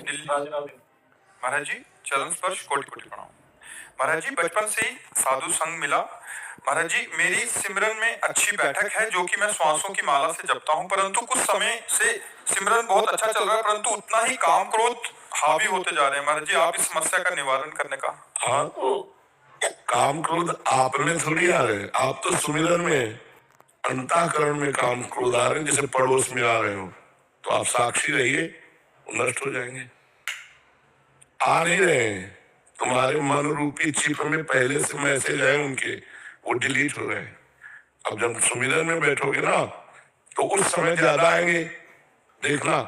दिल्ली। महाराज जी चरण स्पर्श कोटि कोटि प्रणाम। महाराज जी बचपन से ही साधु संग मिला। महाराज जी मेरी सिमरन में अच्छी बैठक है जो कि मैं श्वासों की माला से जपता हूँ, परंतु कुछ समय से सिमरन बहुत अच्छा चल रहा है, परंतु उतना ही काम क्रोध हावी होते जा रहे हैं। महाराज जी आप इस समस्या का निवारण करने का। हाँ तो काम क्रोध आप में थोड़ी आ रहे हैं, आप तो सुमिरन में अंतःकरण में काम क्रोध आ रहे हैं, जैसे पड़ोस में आ रहे हो तो आप साक्षी रहिए, नष्ट हो जाएंगे। आ नहीं रहे हैं, तुम्हारे मन रूपी चिप में पहले से मैसेज है उनके, वो डिलीट हो रहे हैं। अब जब सुमिरन में बैठोगे ना तो उस समय ज्यादा आएंगे, देखना।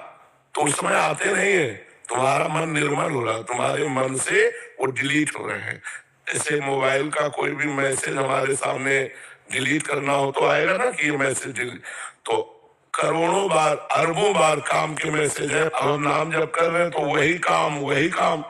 तो उस समय आते नहीं है, तुम्हारा मन निर्मल हो रहा, तुम्हारे मन से वो डिलीट हो रहे हैं। जैसे मोबाइल का कोई भी मैसेज हमारे सामने डिलीट करना हो तो आएगा ना कि ये मैसेज डिलीट, तो करोड़ों बार अरबों बार काम के मैसेज है। अब हम नाम जब कर रहे हैं तो वही काम,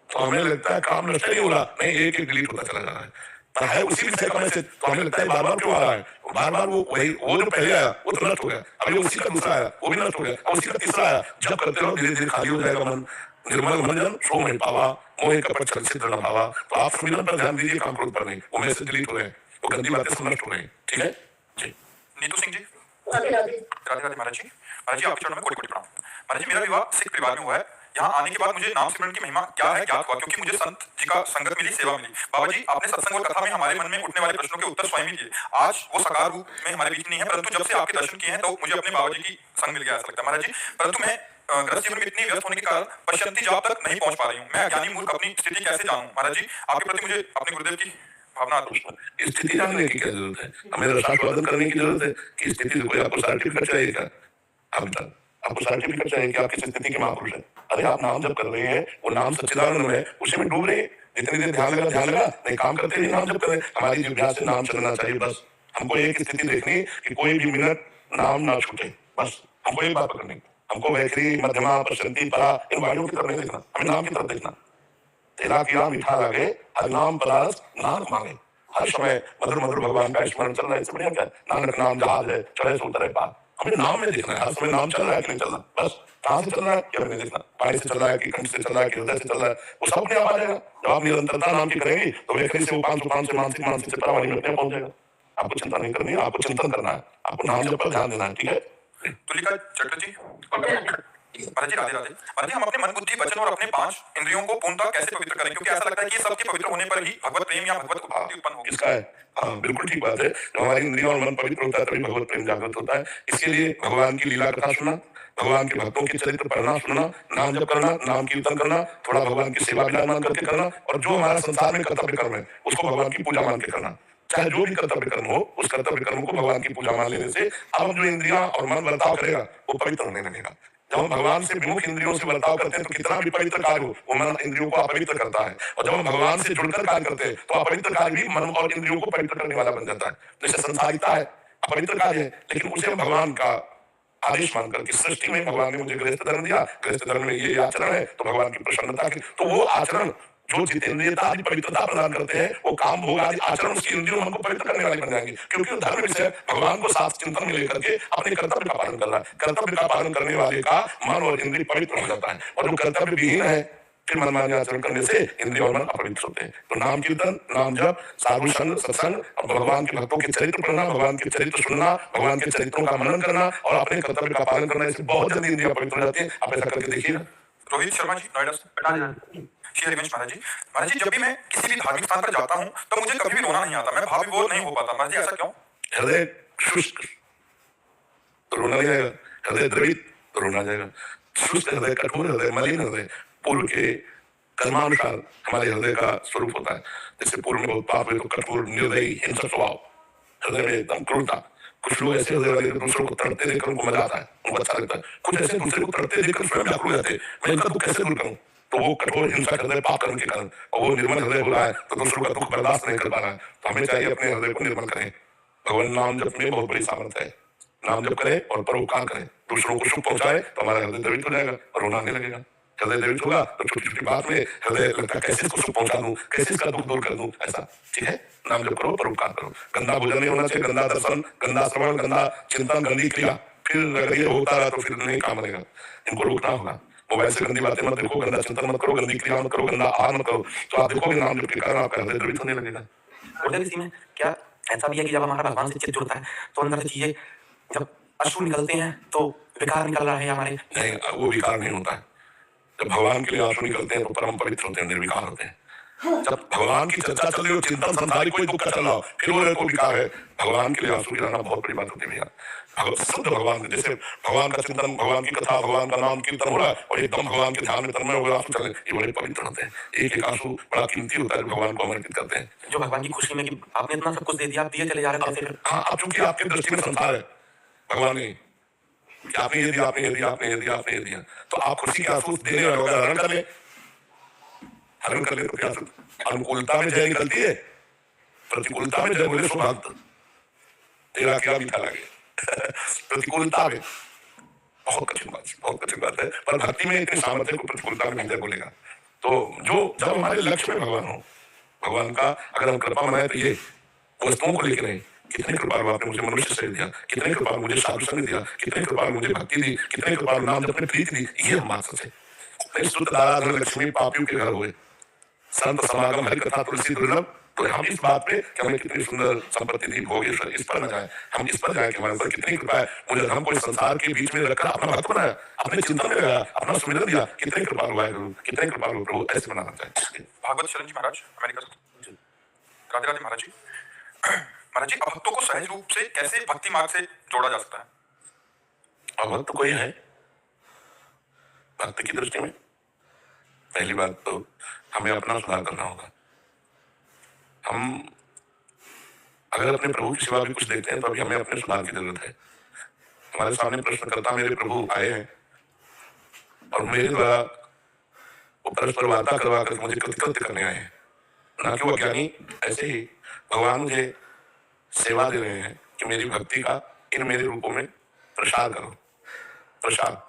तो हमें लगता है काम नष्ट नहीं हो रहा, नहीं एक एक डिलीट होता चला जा रहा है, पर है उसी विषय का मैसेज, तो हमें लगता है बार बार क्यों आ रहा है, बार बार वो वही, वो जो पहले आया वो तो नष्ट हो गया, अभी उसी का दूसरा आया वो भी नष्ट हो गया, अब उसी का तीसरा आया। जब करते रहो धीरे धीरे खाली हो जाएगा मन। निर्मल मन जन सो नहीं पावा, मोह कपट छल से न भावा। तो आप सुमिरन पर ध्यान दीजिए, काम क्रोध पर नहीं। वो मैसेज डिलीट हो रहे हैं, वो गंदी बातें सब नष्ट हो रही हैं। ठीक है जी। नीतू सिंह जी। राधे राधे महाराज जी। महाराज जी आपके चरणों में कोटि कोटि प्रणाम। महाराज जी मेरा विवाह सिख परिवार में हुआ है। यहाँ आने के बाद मुझे नाम सिमरन की महिमा क्या है ज्ञात हुआ, क्योंकि मुझे संत जी का संगत मिली, सेवा मिली। बाबा जी आपने सत्संग और कथा में हमारे मन में उठने वाले प्रश्नों के उत्तर स्वयं ही दिए। आज वो साकार रूप में हमारे बीच नहीं है, परंतु जब से आपके दर्शन किए हैं तो मुझे अपने बाबा जी की संग मिल गया ऐसा लगता है। महाराज जी परंतु मैं गृहस्थ जीवन में इतनी व्यस्त होने के कारण पश्यंती जाप तक नहीं पहुंच पा रही हूँ। मैं अज्ञानी मूर्ख अपनी स्थिति कैसे जानूं? महाराज जी आपके प्रति मुझे अपने गुरुदेव की भावना। स्थिति जानने की क्या जरूरत है, हमें रसास्वादन करने की जरूरत है कि स्थिति से कोई आपको सर्टिफिकेट चाहिए क्या? आपको सर्टिफिकेट चाहिए कि आपकी स्थिति के महापुरुष है। अरे आप नाम जब कर रहे हैं, वो नाम सच्चिदानंद है, उसी में डूब रहे हैं। जितनी देर ध्यान लगा, नहीं काम करते ही नाम जब करें। हमारी जिह्वा से नाम चलना चाहिए बस। हमको एक स्थिति देखनी कि कोई भी मिनट नाम ना छूटे, बस हमको एक बात पकड़नी। हमको वैखरी मध्यमा पश्चंती परा इन वाणियों की तरफ नहीं देखना, हमें नाम की तरफ देखना। तेरा किया मीठा लागे, हर नाम पदार्थ नानक मांगे। हर समय मधुर मधुर भगवान का स्मरण चल रहा है, इसमें क्या? नानक नाम जहाज है, चढ़े सो उतरे पार। हमें नाम में देखना है, हर समय नाम चल रहा है कि नहीं चल रहा, बस कहाँ से चल रहा है ये हमें देखना। पानी से चल रहा है कि कंठ से चल रहा है कि हृदय से चल रहा है, वो सब अपने आप आ जाएगा। जब आप निरंतरता नाम की करेंगे तो वैखरी से उपान से मानसिक से परावाणी में पहुंच जाएगा। आपको चिंता नहीं करनी है, आपको चिंतन करना है, आपको नाम जप पर ध्यान देना है। ठीक है तुलिका चटर्जी। महाराज जी राधे राधे। महाराज जी हम अपने मन बुद्धि वचन और अपने 5 इंद्रियों को पूर्णतः कैसे पवित्र करें, क्योंकि ऐसा लगता है कि सबके पवित्र होने पर ही भगवत प्रेम या भगवत उपलब्धि उत्पन्न होगी। इसका है हाँ बिल्कुल ठीक बात है। जब हमारी इंद्रियों और मन पवित्र होता है तभी भगवत प्रेम जागृत होता है। इसके लिए भगवान की लीला कथा सुनना, भगवान के भक्तों के चरित्र पढ़ना सुनना, नाम जप करना, नाम कीर्तन करना, थोड़ा भगवान की सेवा विराजमान करके करना, और जो हमारा संसार में कर्तव्य कर्म है उसको भगवान की पूजा मान के करना। चाहे जो भी कर्तव्य कर्म हो, उस कर्तव्य कर्म को भगवान की पूजा मान लेने से अब जो इंद्रियां और मन बर्ताव करेगा वो पवित्र होने लगेगा। जब हम भगवान से विमुख इंद्रियों से बर्ताव करते हैं तो कितना भी पवित्र कार्य हो वो मन इंद्रियों को अपवित्र करता है, और जब हम भगवान से जुड़कर कार्य करते हैं तो अपवित्र कार्य भी मन और इंद्रियों को पवित्र करने वाला बन जाता है। जैसे संसारिता है अपवित्र कार्य है, लेकिन उसे हम भगवान का आदेश मानकर कि सृष्टि में भगवान ने मुझे गृहस्थ धर्म दिया, गृहस्थ धर्म में ये आचरण है, तो भगवान की प्रसन्नता की, तो वो आचरण जो जितेंद्रियता आदि पवित्रता प्रदान करते हैं, वो काम भोग आदि आचरण उसकी इंद्रियों मन को पवित्र करने वाले बन जाएंगे, क्योंकि धर्म विषय भगवान को साथ चिंतन में लेकर के अपने कर्तव्य का पालन कर रहा है। कर्तव्य का पालन करने वाले का मन और इंद्रिय पवित्र हो जाता है, और जो कर्तव्य विहीन है फिर मनमानी आचरण करने से इंद्रिय और मन अपवित्र होते हैं। तो नाम कीर्तन, नाम जप, साधु संग, सत्संग और भगवान के भक्तों के चरित्र पढ़ना, भगवान के चरित्र सुनना, भगवान के चरित्रों का मनन करना और अपने कर्तव्य का पालन करना, इससे बहुत जल्दी इंद्रियां पवित्र हो जाती है। आप ऐसा करके देखिएगा। रोहित शर्मा जी नोएडा से। श्री हरिवंश महाराज जी। महाराज जी जब भी मैं किसी भी धार्मिक स्थान पर जाता हूँ तो मुझे कभी भी रोना नहीं आता, मैं भाव विभोर नहीं हो पाता। महाराज जी ऐसा क्यों? हृदय शुष्क तो रोना नहीं आएगा, हृदय द्रवित तो रोना जाएगा। शुष्क हृदय, कठोर हृदय, मलिन हृदय पूर्व के कर्मानुसार हमारे हृदय का स्वरूप होता है। जैसे पूर्व में बहुत पाप है तो कठोर, निर्दयी, हिंसक स्वभाव, हृदय में एकदम क्रूरता। कुछ लोग ऐसे हृदय वाले दूसरों को तड़पते देखकर उनको मजा आता है, उनको अच्छा लगता है। कुछ ऐसे दूसरे को तड़पते देखकर स्वयं व्याकुल हो जाते हैं, मैं इनका दुख कैसे दूर करूं? तो वो कठोर हिंसक हृदय पाप कर्म के कारण, और वो निर्मल हृदय हो रहा है तो दूसरों का दुख बर्दाश्त नहीं कर पा रहा है। तो हमें चाहिए अपने हृदय को निर्मल करें। भगवान नाम जप में बहुत बड़ी सामर्थ है। नाम जप करें और परोपकार करें, दूसरों को सुख पहुंचाए तो हमारा हृदय द्रवित हो जाएगा और रोना आने लगेगा। हृदय द्रवित होगा तो छोटी छोटी बात में हृदय लगता है कैसे इसको सुख पहुंचा दूं, कैसे इसका दुख दूर कर दूं, ऐसा। ठीक है, नाम जप करो, परोपकार करो। गंदा भोजन नहीं होना चाहिए, गंदा दर्शन, गंदा श्रवण, गंदा चिंतन, गंदी क्रिया, फिर अगर ये होता रहा तो फिर नहीं काम बनेगा। इनको रोकना होगा। मोबाइल से गंदी बातें मत देखो, गंदा चिंतन मत करो, गंदी क्रिया मत करो, गंदा आहार मत करो, तो आप देखोगे नाम जप के कारण आपका हृदय द्रवित होने लगेगा। और इसी में क्या ऐसा भी है कि जब हमारा भगवान से चित्त जुड़ता है तो अंदर से चीजें जब अश्रु निकलते हैं तो विकार निकल रहा है हमारे। नहीं, वो विकार नहीं होता है। जब भगवान के लिए आंसू निकलते हैं तो परम पवित्र होते हैं, निर्विकार होते हैं। जब भगवान की चर्चा चल रही हो, चिंतन संसारिक कोई दुख का चल रहा हो, फिर वो को विकार है। भगवान के लिए आंसू गिराना बहुत बड़ी बात होती है भैया। शुद्ध भगवान, जैसे भगवान का चिंतन, भगवान की कथा, भगवान का नाम कीर्तन हो रहा है और एकदम भगवान के ध्यान में तन्मय हो गया, आंसू चले, ये बड़े पवित्र होते हैं। एक एक आंसू बड़ा कीमती होता है, भगवान को समर्पित करते हैं। जो भगवान की खुशी में कि आपने इतना सब कुछ दे दिया, आप दिए चले जा रहे हैं। हाँ, अब चूंकि आपकी दृष्टि में संसार है, भगवान ने आपने ये दिया, आपने ये दिया, आपने ये दिया, आपने ये दिया, तो आप खुशी के आंसू देने वाले होगा, हरण कर ले, हरण कर ले तो क्या अनुकूलता में जय निकलती है, प्रतिकूलता में जय बोले सौभाग्य, तेरा क्या मीठा लगे। प्रतिकूलता में बहुत कठिन बात है, पर भक्ति में इतनी सामर्थ्य को प्रतिकूलता में नहीं जय बोलेगा। तो जो जब हमारे लक्ष्य में भगवान हो, भगवान का अगर हम कृपा मनाए तो ये वस्तुओं को लेकर नहीं, कितने कृपालु आपने मुझे मनुष्य से दिया, कितने कृपालु मुझे साधु संग दिया, कितने कृपालु मुझे भक्ति दी, कितने कृपालु नाम जपने प्रीति दी, ये हम बात सचे। शुद्ध दाराधन लक्ष्मी पापियों के घर हुए, संत समागम हरि कथा तुलसी दुर्लभ। तो हम इस बात पे कि हमें कितनी सुंदर संपत्ति दी, भोगेश्वर, इस पर न जाए, हम इस पर जाए कि हमारे ऊपर कितनी कृपा है, मुझे हमको इस संसार के बीच में रखकर अपना भक्त बनाया, अपने चिंतन में लगाया, अपना सुमिरन दिया, कितने कृपालु है गुरु, कितने कृपालु प्रभु, ऐसे बनाना चाहिए। भागवत शरण जी महाराज, अमेरिका से। राधे राधे महाराज जी। महाराज जी, भक्तों को सहज रूप से कैसे भक्ति मार्ग से जोड़ा जा सकता है? भक्त कोई है भक्त की दृष्टि में, पहली बात तो हमें अपना सुधार करना होगा। हम अगर अपने प्रभु की सेवा भी कुछ देते हैं तो अभी हमें अपने सुधार की जरूरत है। हमारे सामने प्रश्नकर्ता मेरे प्रभु आए हैं और मेरे द्वारा वो परस्पर वार्ता करवा कर मुझे कृतकृत्य करने आए हैं, ना कि वो अज्ञानी। ऐसे ही भगवान मुझे सेवा दे रहे हैं कि मेरी भक्ति का इन मेरे रूपों में प्रसार करो, प्रसार।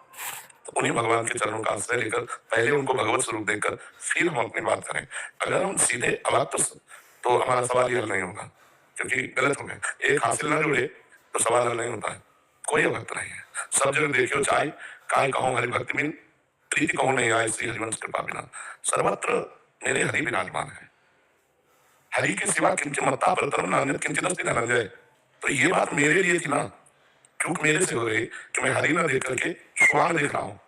तो उन्हीं भगवान के चरणों का आश्रय लेकर पहले उनको भगवत स्वरूप देकर फिर हम अपनी बात करें। अगर हम सीधे अभक्त तो हमारा सवाल ही हल नहीं होगा, क्योंकि गलत हो गया। एक हासिल ना जुड़े तो सवाल हल नहीं होता है। कोई अभक्त नहीं है, सब जगह देखियो चाहे काय कहूँ हरि भक्ति बिन, प्रीति कहूँ नहीं आए श्री हरिवंश कृपा बिना। सर्वत्र मेरे हरि विराजमान है, हरि की सिवा किंचित मत्ता परतरम नान्यत् किंचित् अस्ति धनंजय। तो ये बात मेरे लिए थी ना, चूक मेरे से हो गई कि मैं हरि ना देख करके स्वांग देख रहा हूँ,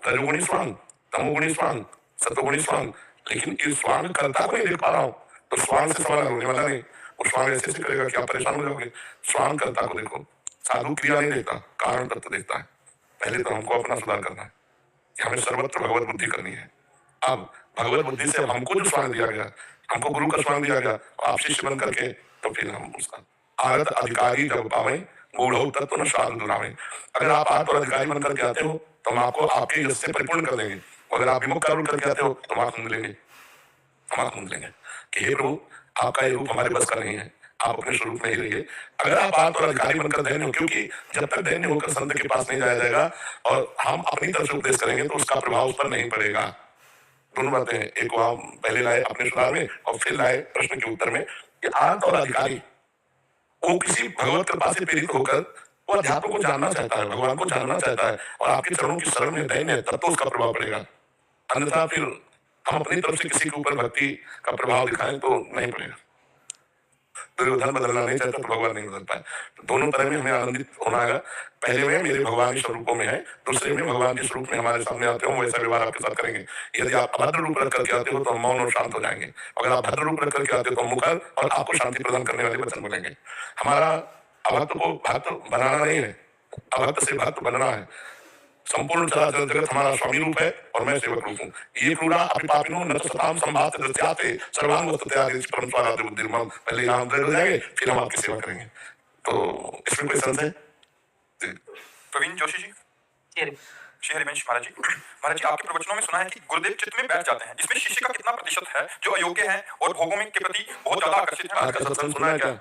रजोगुणी स्वांग, तमोगुणी स्वांग, सतोगुणी स्वांग, लेकिन इस स्वांग कर्ता को नहीं देख पा रहा हूँ। तो स्वांग से सवाल होने वाला नहीं, वो स्वांग ऐसे से करेगा कि आप परेशान हो जाओगे। स्वांग कर्ता को देखो, साधु क्रिया नहीं देखता, कारण तत्व देखता है। पहले तो हमको अपना सुधार करना है कि हमें सर्वत्र भगवत बुद्धि करनी है। अब भगवत बुद्धि से हमको जो स्वांग दिया गया, हमको गुरु का स्वांग दिया गया, आप शिष्य बन करके तो फिर हम उसका आगत अधिकारी जब पावे मूढ़ तत्व न शाल दुरावे। अगर आप आत्म अधिकारी बन करके आते हो तो हम आपको आपके यश से परिपूर्ण कर देंगे, अगर आप विमुख कार्य करके आते हो तो हम लेंगे, हम लेंगे कि हे प्रभु आपका ये रूप हमारे बस का नहीं है, आप अपने स्वरूप में ही रहिए। अगर आप आत्म अधिकारी बनकर दैन्य हो, क्योंकि जब तक दैन्य होकर संत के पास नहीं जाया जाएगा और हम अपनी तरफ से उपदेश करेंगे तो उसका प्रभाव उस पर नहीं पड़ेगा। दोनों बातें हैं, एक वहां पहले लाए अपने सुधार में और फिर लाए प्रश्न के उत्तर में कि आत्म और अधिकारी वो किसी भगवत कृपा से प्रेरित होकर वो अध्यात्म को जानना चाहता है, भगवान को जानना चाहता है और आपके चरणों की शरण में दैन्य है, तब तो उसका प्रभाव पड़ेगा। अन्यथा फिर हम अपनी तरफ से किसी के ऊपर भक्ति का प्रभाव दिखाएं तो नहीं पड़ेगा। दुर्योधन बदलना नहीं चाहता तो भगवान नहीं बदल पाए। तो दोनों तरह में हमें आनंदित होना है। पहले में मेरे भगवान के स्वरूपों में है, दूसरे में भगवान के स्वरूप में हमारे सामने आते हो, वैसा व्यवहार आपके साथ करेंगे। यदि आप अभद्र रूप रख करके आते हो तो हम मौन और शांत हो जाएंगे, अगर आप भद्र रूप रख करके आते हो तो मुखर और आपको शांति प्रदान करने वाले वचन मिलेंगे। हमारा अभक्त को भक्त बनाना नहीं है, अभक्त से भक्त बनना है। संपूर्ण चराचर जगत हमारा स्वामी रूप है और मैं सेवक रूप हूँ। ये क्रूरा अपिपापिनो नरसताम संभात दृश्याते सर्वांग वस्तुत्यादि परम स्वाराधि बुद्धिर्मम। पहले यहाँ दृढ़ हो जाएंगे, फिर हम आपकी सेवा करेंगे। तो इसमें कोई संशय? प्रवीण जोशी जी, श्री हरिवंश महाराज जी। महाराज जी, आपके प्रवचनों में सुना है कि गुरुदेव चित्त में बैठ जाते हैं, इसमें शिष्य का कितना प्रतिशत है जो अयोग्य है और भोगों में के प्रति बहुत ज्यादा आकर्षित है? आज का सत्संग सुना है क्या?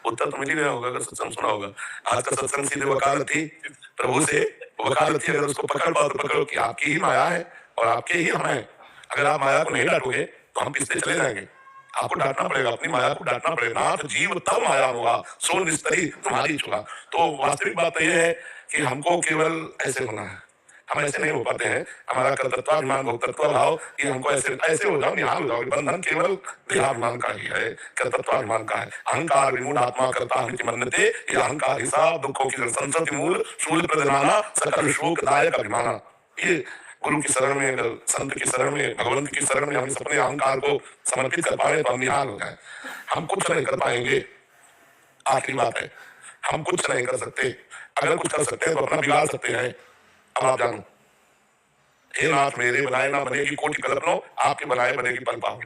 उत्तर तो मिल ही गया होगा अगर सत्संग सुना होगा। आज का सत्संग सीधे वकालत थी प्रभु से, वकालत थी। अगर उसको पकड़ पाओ तो पकड़ो कि आपकी ही माया है और आपके ही हम हैं। अगर आप माया को नहीं डांटोगे तो हम पिछले चले जाएंगे। आपको डांटना पड़ेगा, अपनी माया को डांटना पड़ेगा। नाथ जीव तब माया हुआ सो निस्तरी तुम्हारी छुआ। तो वास्तविक बात यह है कि हमको केवल ऐसे होना है, हम ऐसे नहीं हो पाते हैं। हमारा कर्तृत्वाभिमान, भोक्तृत्व भाव, ये हमको ऐसे ऐसे हो जाओ, निहाल हो जाओ। बंधन केवल देहाभिमान का ही है, कर्तृत्वाभिमान का है। अहंकार विमूढ़ आत्मा कर्ता हमिति मन्यते, ये अहंकार ही सब दुखों की संसति मूल, शूल प्रदमाना सकल शोकदायक अभिमाना। ये गुरु की शरण में, अगर संत की शरण में, भगवंत की शरण में हम इस अपने अहंकार को समर्पित कर पाए तो हम निहाल हो जाए। हम कुछ नहीं कर पाएंगे, आखिरी बात है, हम कुछ नहीं कर सकते। अगर कुछ कर सकते हैं तो अपना बिगाड़ सकते हैं। अब आप जानो, हे नाथ मेरे बनाए ना बनेगी कोटि कल्पनो, आपके बनाए बनेगी पल पाओ।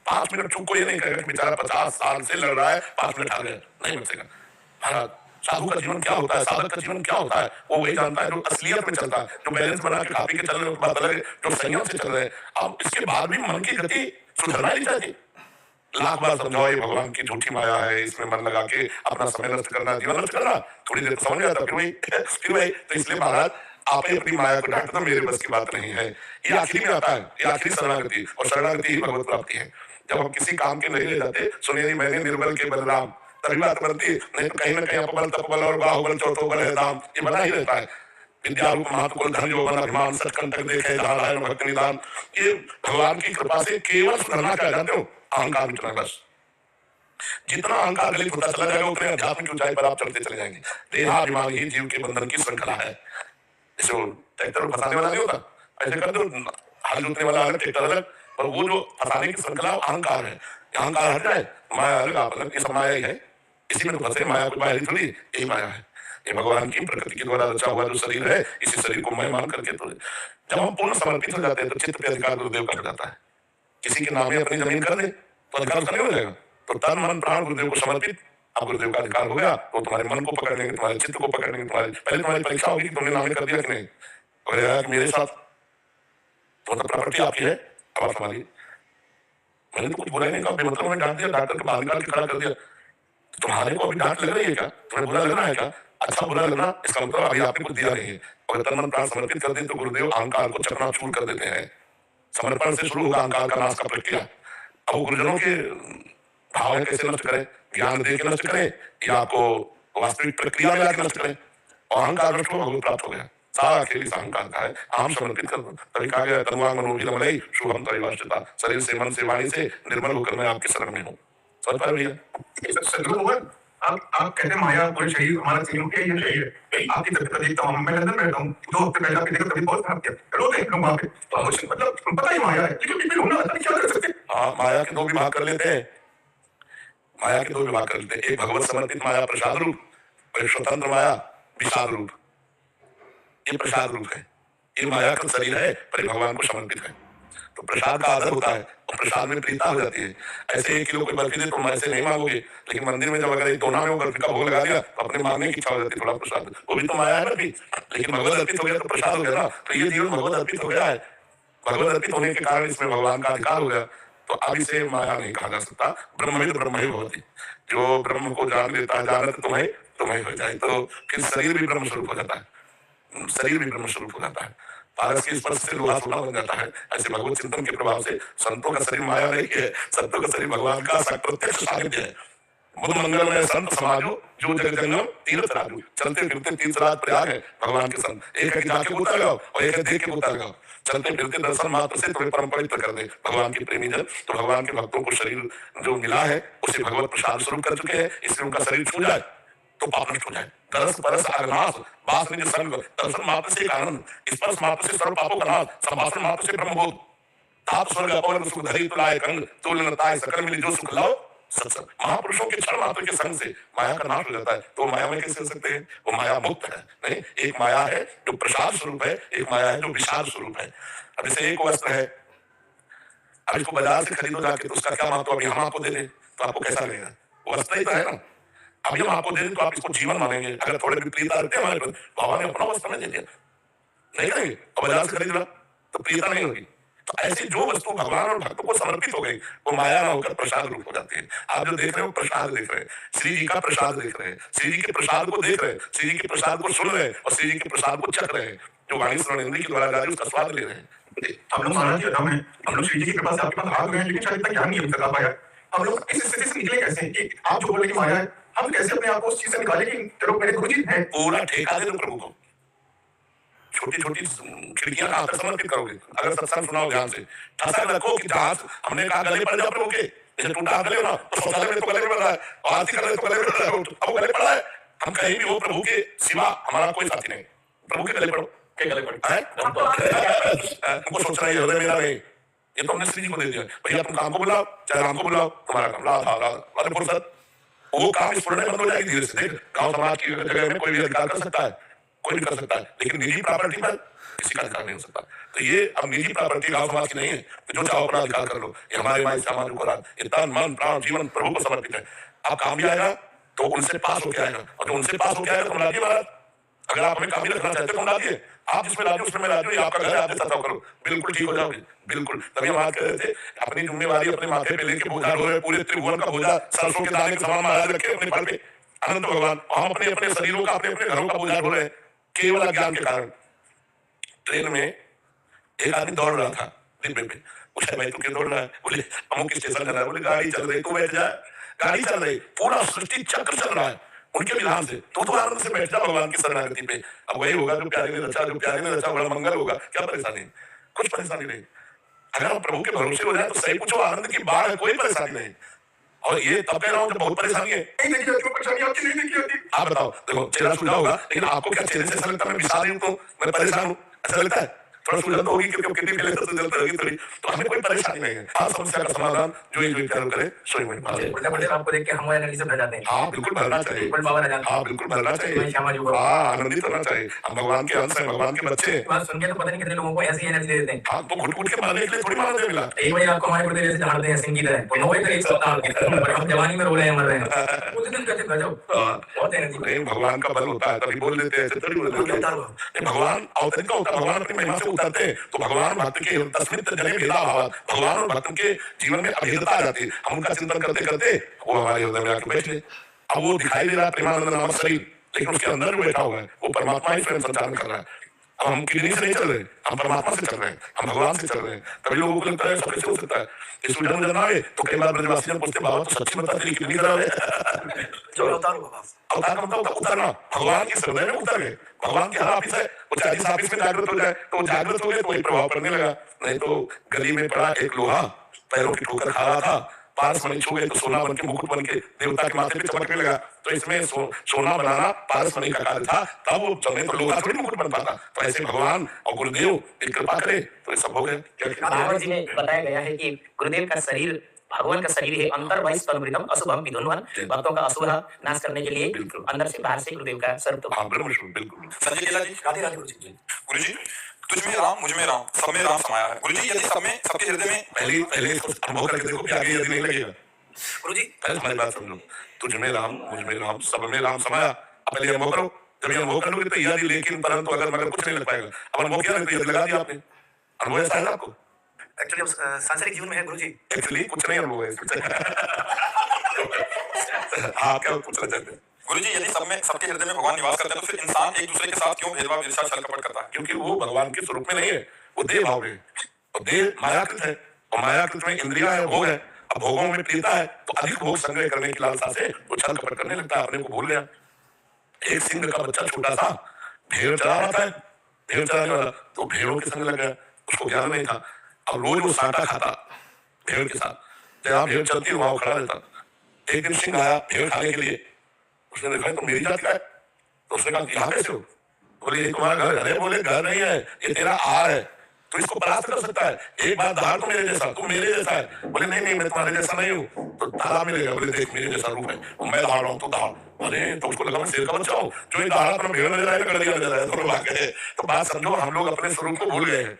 5 मिनट चुप को ये नहीं कहेगा कि बेचारा 50 साल से लड़ रहा है, 5 मिनट आ गए, नहीं बचेगा। महाराज साधु का जीवन क्या होता है, साधक का जीवन क्या होता है, वो वही जानता है जो असलियत में चलता है, जो बैलेंस बना के काफी के चल रहे हैं, बात अलग है, जो संयम से चल रहे हैं। अब इसके बाद भी मन की गति सुधरना ही चाहिए। लाख बार समझाओ ये भगवान की झूठी माया है, इसमें मन लगा के अपना समय नष्ट करना, जीवन नष्ट करना, थोड़ी देर समझ में आता, फिर वही तो इसलिए महाराज आप ही अपनी माया को डांटना मेरे बस की बात नहीं है। ये आखिरी में आता है, ये आखिरी शरणागति, और शरणागति ही भगवत प्राप्ति है। जब हम किसी काम के नहीं ले जाते, सुनिए मैंने निर्बल के बलराम, तभी बात बनती, नहीं तो कहीं ना कहीं अपबल तपबल और बाहुबल चौथो बल है दाम, ये बना ही रहता है। विद्या रूप महत्व धन जो बना अभिमान सचकंटक देखे धारायण भक्त निदान, ये भगवान की कृपा से केवल सुधरना क्या जानते हो, अहंकार मिटना बस। जितना अहंकार गलित होता चला जाएगा उतने अध्यात्म की ऊंचाई पर आप चढ़ते चले जाएंगे। देहाभिमान ही जीव के बंधन की श्रृंखला है। जैसे ट्रैक्टर को फंसाने वाला नहीं होता, ऐसे कर दो, हल जोतने वाला अलग, ट्रैक्टर अलग, और वो जो फंसाने की श्रृंखला अहंकार है। अहंकार हट जाए, माया अलग, आप अलग, ये सब माया ही है। इसी में तो फंसे, माया को बाहर थोड़ी, यही माया है। ये भगवान की प्रकृति के द्वारा रचा हुआ जो शरीर है, इसी शरीर को मैं मान करके तो जब हम पूर्ण समर्पित हो जाते हैं तो चित्त पे अधिकार गुरुदेव का जाता है। किसी के नाम में अपनी जमीन कर दे तो अधिकार उसका नहीं हो जाएगा। तो तन मन प्राण गुरुदेव को समर्पित, अब गुरुदेव का अधिकार हो गया तो तुम्हारे मन को पकड़ लेंगे, तुम्हारे चित्त को पकड़ लेंगे, तुम्हारे पहले तुम्हारी परीक्षा होगी कि तुमने नाम कर दिया कि नहीं। और मेरे साथ तो प्रॉपर्टी आपकी है, अब आप संभालिए। मैंने तो कुछ बोला नहीं, मतलब मैंने डांट दिया, डॉक्टर को बाहर निकाल के खड़ा कर दिया। तुम्हारे को अभी डांट लग रही है क्या, तुम्हें बुरा लग रहा है क्या, अच्छा बुरा लगना, इसका मतलब अभी आपने कुछ दिया नहीं है। अगर तन मन प्राण समर्पित कर दे तो गुरुदेव अहंकार को चकनाचूर कर देते हैं। समर्पण से शुरू होगा अहंकार का नाश का प्रक्रिया। अब गुरुजनों के भाव कैसे नष्ट करें, ज्ञान दे के नष्ट करें या आपको वास्तविक प्रक्रिया में आकर नष्ट करें, और अहंकार नष्ट हो भगवत प्राप्त हो गया। सारा खेल इस अहंकार का है, हम समर्पित कर दो। तभी कहा गया तनुवांग मनोभिलमलई शुभम तरिवाश्चिता, शरीर से मन से वाणी से निर्मल होकर मैं आपके शरण में हूँ। समझ पा रहे भैया? आप कहते हैं माया पूरे शरीर हमारा तीनों के ये शरीर है। आपकी तबीयत का देखता हूँ, मैं लंदन में रहता हूँ, 2 हफ्ते पहले आपकी तबीयत बहुत खराब थी, रोते हैं लोग वहाँ पे, तो मतलब पता ही माया है, लेकिन फिर होना क्या कर सकते। हाँ, माया के 2 विभाग कर लेते हैं, माया के 2 विभाग कर लेते हैं। एक भगवत समर्पित माया प्रसाद रूप, और एक स्वतंत्र माया विषाद रूप। ये प्रसाद रूप है, ये माया का शरीर है पर भगवान को समर्पित है, तो प्रसाद का आदर होता है और प्रसाद में प्रीता हो जाती है। ऐसे 1 किलो कोई बर्फी दे तो तुम ऐसे नहीं मांगोगे, लेकिन मंदिर में जब अगर 1 दोना में वो बर्फी का भोग लगा दिया तो अपने मांगने की इच्छा हो जाती है थोड़ा प्रसाद, वो भी तो माया है बर्फी, लेकिन भगवत अर्पित हो गया तो प्रसाद हो गया ना। तो ये जीवन भगवत अर्पित हो गया है, भगवत अर्पित होने के कारण इसमें भगवान का अधिकार हो गया, तो अब इसे माया नहीं कहा जा सकता। ब्रह्मविद ब्रह्म ही भवति, जो ब्रह्म को जान लेता है, जानत तुम्हें हो जाए, तो फिर शरीर भी ब्रह्म स्वरूप हो जाता है, शरीर भी ब्रह्म स्वरूप हो जाता है, पारस के स्पर्श से लोहा सोना बन जाता है। ऐसे भगवत चिंतन के प्रभाव से संतों का शरीर माया नहीं है, संतों का शरीर भगवान का प्रत्यक्ष सानिध्य है। बुद्ध मंगल में संत समाजो जो जग जंगम तीर्थ राजू, चलते फिरते तीर्थ राज प्रयाग है भगवान के संत। एक है कि जाके गोता लगाओ और एक है देख के गोता लगाओ, चलते फिरते दर्शन मात्र से तुम्हें परम पवित्र कर दे भगवान के प्रेमी जन। तो भगवान के भक्तों को शरीर जो मिला है उसे भगवत प्रसाद स्वरूप कर चुके हैं, इसलिए उनका शरीर छू जाए तो पाप नष्ट हो जाए। तरस परस आगनाश बास निज संग, दर्शन मात्र से आनंद, स्पर्श मात्र से सर्व पापों का नाश, संभाषण मात्र से ब्रह्मबोध, ताप स्वर्ग अपवर्ग सुख धरी तुलाए कंग, तुल नताए सकल मिली जो सुख लाओ सत्संग। महापुरुषों के क्षण मात्र के संग से माया का नाश हो जाता है। तो माया में कैसे सकते हैं, वो माया मुक्त है नहीं। एक माया है जो प्रसाद स्वरूप है, एक माया है जो विषाद स्वरूप है। अब जैसे एक वस्त्र है, अब इसको बाजार से खरीदो जाके तो उसका क्या महत्व, अभी हम आपको दे दें तो आपको कैसा लगेगा, वस्त्र ही तो है ना। अभी हम आपको दे दें तो आप इसको जीवन मानेंगे, अगर थोड़े भी प्रियता रखते हैं हमारे पर, भगवान ने अपना वस्त्र में दे दिया नहीं करेंगे, और बाजार से खरीद ला तो प्रियता नहीं होगी। तो ऐसी जो वस्तु भगवान और भक्तों को समर्पित हो गई वो माया ना होकर प्रसाद रूप हो जाती है। आप जो देख रहे हो प्रसाद देख रहे हैं, श्री जी का प्रसाद देख रहे हैं, श्री जी के प्रसाद को देख रहे हैं, श्री जी के प्रसाद को सुन रहे हैं और श्री जी के प्रसाद को चख रहे हैं, जो वाणी श्रवणेंद्रिय के द्वारा उसका स्वाद ले रहे हैं। हम लोग महाराज जी हम हैं, हम लोग श्री जी के कृपा से आपके पास आ गए हैं, लेकिन शायद तक ज्ञान नहीं अभी तक आ पाया। हम लोग इस स्थिति से निकले कैसे कि आप जो बोले कि माया है, हम कैसे अपने आप को उस चीज से निकाले कि चलो मेरे गुरु जी हैं। पूरा ठेका दे दो प्रभु को, छोटी छोटी खिड़कियां कहाँ तक समर्पित करोगे? अगर सत्संग सुनाओ ध्यान से, ऐसा रखो कि जहां हमने कहा गले पड़ जाओ प्रभु के, जैसे टूटा हाथ गले ना तो शौचालय में तो गले पड़ रहा है, आरती कर रहे तो गले पड़ रहा है, अब गले पड़ा है। हम कहीं भी हो प्रभु के सिवा हमारा कोई साथी नहीं, प्रभु के गले पड़ो, के गले पड़ो है। तुमको सोचना है हृदय मेरा नहीं, ये तो हमने श्री जी को दे दिया। भैया तुम काम को बुलाओ, चाहे राम को बुलाओ, तुम्हारा काम राधा फुर्सत, वो काम स्फुरण बंद हो जाएगी धीरे से। देख गांव समाज की जगह में कोई भी अधिकार कर सकता है, कोई भी कर सकता है, लेकिन निजी प्रॉपर्टी पर किसी का अधिकार नहीं हो सकता। तो ये अब निजी प्रॉपर्टी गांव समाज की नहीं है, तो जो चाहो अपना अधिकार कर लो। ये हमारे माई से हमारे ऊपर ये तन मन प्राण जीवन प्रभु को समर्पित है। आप काम भी आएगा तो उनसे पास होकर आएगा, और जो उनसे पास होकर आएगा तो लाजिए महाराज। अगर आप हमें काबिल रखना चाहते हो तो लाजिए, आप जिसमें लाजिए उसमें मैं लाजिए, आपका घर है, आप जैसा करो, बिल्कुल ठीक हो जाओगे, बिल्कुल। तभी हम बात कर रहे थे, अपनी जिम्मेवारी अपने माथे पे लेके बोझा ढोए, पूरे त्रिभुवन का बोझा सरसों के दाने के समान महाराज रखे अपने पर पे, अनंत भगवान। हम अपने अपने शरीरों का अपने अपने घरों का बोझा ढो रहे हैं केवल अज्ञान के कारण। ट्रेन में एक आदमी दौड़ रहा था डिब्बे पे, पूछा भाई तू क्यों दौड़ रहा है? बोले अमुक स्टेशन जाना है। बोले गाड़ी चल रही, तू बैठ जा, गाड़ी चल रही, पूरा सृष्टि चक्र चल रहा है उनके विधान से, तो आनंद से बैठ जा भगवान की शरणागति पे। अब वही होगा जो प्यारे ने रचा, जो प्यारे ने रचा बड़ा मंगल होगा। क्या परेशानी? कुछ परेशानी नहीं। अगर हम प्रभु के भरोसे हो जाए तो सही पूछो, आनंद की बाढ़ है, कोई परेशानी नहीं। और ये तब कह रहा हूँ बहुत परेशानी है, आप बताओ। देखो चेहरा सुझा होगा, लेकिन आपको क्या चेहरे से ऐसा लगता है मैं विशाल हूँ तो मैं परेशान हूँ? ऐसा लगता है? थोड़ा सुझाव होगी क्योंकि कितनी पहले से सुझाव होगी थोड़ी, तो हमें कोई परेशानी नहीं है। हर समस्या का समाधान जो ये विचार करे सोई में आपको देख के हम एनर्जी से भर जाते हैं। हाँ बिल्कुल भरना चाहिए, हाँ बिल्कुल भरना चाहिए, हाँ आनंदित होना चाहिए। हम भगवान के अंश हैं, भगवान के बच्चे हैं। बात सुन के तो पता नहीं कितने लोगों को ऐसी एनर्जी दे देते हैं। हाँ तो घुट घुट के मारने के लिए थोड़ी मारने मिला। एक बजे आपको हमारे गुरुदेव जैसे जानते हैं, संगीत है कोई नौवे एक सप्ताह हम जवानी में रो रहे हैं, मर रहे हैं, उस दिन कहते गजब बहुत एनर्जी। नहीं भगवान का बल होता है, तभी बोल देते हैं, तभी बोल देते हैं। भगवान अवतरित होता है, भगवान अपनी महिमा से उतरते हैं, तो भगवान भक्त के तस्मित जने भेदाभाव, भगवान और भक्त के जीवन में अभेदता आ जाती है। हम उनका चिंतन करते करते वो हमारे हृदय में आकर बैठे। अब वो दिखाई दे रहा है प्रेमानंद नामक शरीर, लेकिन उसके अंदर जो बैठा हुआ है वो परमात्मा ही स्वयं संचालन कर रहा है। अब हम किडनी से नहीं चल रहे, हम परमात्मा से चल रहे हैं, हम भगवान से चल रहे हैं। तभी लोगों को लगता है सब कैसे हो सकता है, इस उलझन में आए तो कई बार ब्रजवासियों पूछते बाबा तो सच्ची बता तेरी किडनी खराब है। अवतार मतलब उतरना, भगवान के हृदय में उतर गए। भगवान के हर ऑफिस है, वो चाहे जिस ऑफिस में जागृत हो जाए तो जागृत हो गए तो वही प्रभाव पड़ने लगा। नहीं तो गली में पड़ा एक लोहा पैरों की ठोकर खा रहा था, पारस मणि छू गए तो सोना बन के मुकुट बन के देवता के माथे पे चमकने लगा। तो इसमें सोना बनाना पारस मणि का कार्य था, तब वो चलने तो लोहा थोड़ी मुकुट बन पाता। तो ऐसे भगवान और गुरुदेव एक कृपा करे तो ये सब हो गया। भागवत जी में बताया गया है कि गुरुदेव का शरीर भगवान का शरीर है, अंतर वाइस तन्मृतम अशुभम विधुन्वन, भक्तों का अशुभ नाश करने के लिए अंदर से बाहर से गुरुदेव का सर्व। हाँ बिल्कुल। संजय केला जी, राधे राधे गुरुजी। तुझ में राम, मुझ में राम, सब में राम समाया है। गुरुजी यदि सब में सबके हृदय में पहले इसको अनुभव करके देखो कि आगे यदि नहीं लगेगा। गुरुजी पहले हमारी बात समझो, तुझ में राम, मुझ में राम, सब में राम समाया। पहले अनुभव करो, जब ये अनुभव करोगे तो यदि लेकिन परंतु अगर मगर कुछ नहीं लग पाएगा। अब अनुभव किया नहीं तो लगा दिया आपने, अनुभव ऐसा है आपको। एक्चुअली सांसारिक जीवन में है गुरुजी, एक्चुअली कुछ नहीं अनुभव है। हाँ क्या पूछना चाहते हैं? गुरुजी यदि सब में सबके हृदय में भगवान निवास करते हैं तो फिर इंसान एक दूसरे के साथ क्यों भेदभाव ईर्ष्या छल कपट करता है? क्योंकि वो भगवान के स्वरूप में नहीं है, वो देह भाव है, और देह मायाकृत है, और मायाकृत में इंद्रिया है, भोग है। अब भोगों में प्रियता है तो अधिक भोग संग्रह करने की लालसा से वो छल कपट करने लगता है, अपने को भूल गया। एक सिंह का बच्चा छोटा सा भेड़ चरा रहा था, भेड़ चराने वाला तो भेड़ों के संग लग गया, उसको ज्ञान नहीं था। अब रोज वो साटा खाता भेड़ के साथ, जहाँ भेड़ चलती वहां खड़ा रहता। एक दिन सिंह आया भेड़ खाने के लिए, उसने देखा तो मेरी जात का है, तो उसने कहा यहाँ कैसे हो? बोले ये तुम्हारा घर है? बोले घर नहीं है, ये तेरा आहार है, तो इसको परास्त कर सकता है। एक बार दार तो मेरे जैसा, तू मेरे जैसा है। बोले नहीं मैं तुम्हारे जैसा नहीं हूँ, तो ताला मिलेगा। बोले देख मेरे जैसा रूप है, मैं दहाड़ रहा हूँ तो दहाड़। अरे तो उसको लगा मैं शेर का बच्चा हूँ, जो ये दहाड़ा अपना भेड़ नजर आएगा, गड़िया नजर आएगा, दोनों भाग गए। तो बात समझो, हम लोग अपने स्वरूप को भूल गए हैं।